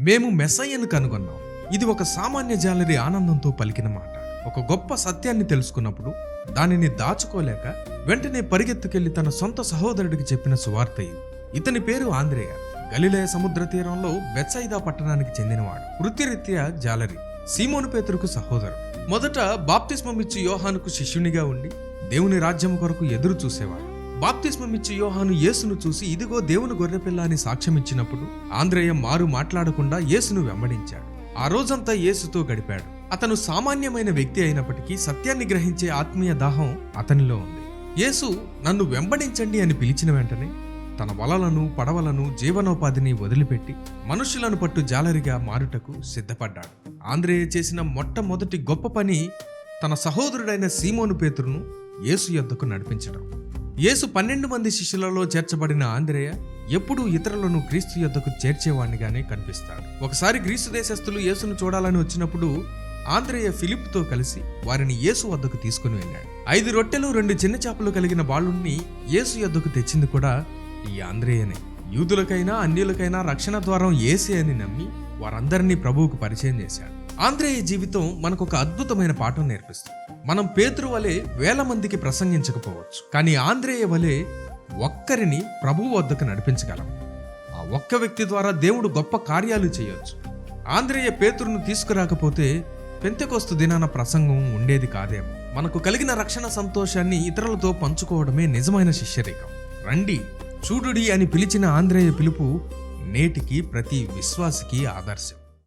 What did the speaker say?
మేము మెస్సయ్యను కనుగొన్నాం. ఇది ఒక సామాన్య జాలరి ఆనందంతో పలికిన మాట. ఒక గొప్ప సత్యాన్ని తెలుసుకున్నప్పుడు దానిని దాచుకోలేక వెంటనే పరిగెత్తుకెళ్లి తన సొంత సహోదరుడికి చెప్పిన సువార్త ఇది. ఇతని పేరు ఆంద్రేయ. గలిలయ సముద్ర తీరంలో బెత్సయిదా పట్టణానికి చెందినవాడు. వృత్తిరీత్యా జాలరి. సీమోను పేతురుకు సహోదరుడు. మొదట బాప్తిస్మమిచ్చి యోహానుకు శిష్యునిగా ఉండి దేవుని రాజ్యం కొరకు ఎదురు చూసేవాడు. బాప్తిస్మమిచ్చి యోహాను యేసును చూసి ఇదిగో దేవుని గొర్రెపిల్ల అని సాక్ష్యమిచ్చినప్పుడు ఆంద్రేయ మారు మాట్లాడకుండా యేసును వెంబడించాడు. ఆ రోజంతా యేసుతో గడిపాడు. అతను సామాన్యమైన వ్యక్తి అయినప్పటికీ సత్యాన్ని గ్రహించే ఆత్మీయ దాహం అతనిలో ఉంది. యేసు నన్ను వెంబడించండి అని పిలిచిన వెంటనే తన వలలను పడవలను జీవనోపాధిని వదిలిపెట్టి మనుషులను పట్టు జాలరిగా మారుటకు సిద్ధపడ్డాడు. ఆంద్రేయ చేసిన మొట్టమొదటి గొప్ప పని తన సహోదరుడైన సీమోను పేతురును యేసు యొద్దకు నడిపించడం. యేసు 12 మంది శిష్యులలో చేర్చబడిన ఆంద్రేయ ఎప్పుడూ ఇతరులను క్రీస్తు యొద్దకు చేర్చేవాడినిగానే కనిపిస్తాడు. ఒకసారి గ్రీసు దేశస్థులు యేసును చూడాలని వచ్చినప్పుడు ఆంద్రేయ ఫిలిప్పుతో కలిసి వారిని యేసు వద్దకు తీసుకుని వెళ్ళాడు. 5 రొట్టెలు 2 చిన్న చేపలు కలిగిన బాలుణ్ణి యేసు యొద్దకు తెచ్చింది కూడా ఈ ఆంద్రేయనే. యూదులకైనా అన్యులకైనా రక్షణ ద్వారం యేసే అని నమ్మి వారందరినీ ప్రభువుకు పరిచయం చేశాడు. ఆంద్రేయ జీవితం మనకొక అద్భుతమైన పాఠం నేర్పిస్తుంది. మనం పేతురు వలె వేల మందికి ప్రసంగించకపోవచ్చు, కానీ ఆంద్రేయ వలె ఒక్కరిని ప్రభువు వద్దకు నడిపించగలం. ఆ ఒక్క వ్యక్తి ద్వారా దేవుడు గొప్ప కార్యాలు చేయొచ్చు. ఆంద్రేయ పేతురును తీసుకురాకపోతే పెంతెకొస్తు దినాన ప్రసంగం ఉండేది కాదేమో. మనకు కలిగిన రక్షణ సంతోషాన్ని ఇతరులతో పంచుకోవడమే నిజమైన శిష్యరికం. రండి చూడుడి అని పిలిచిన ఆంద్రేయ పిలుపు నేటికి ప్రతి విశ్వాసికి ఆదర్శం.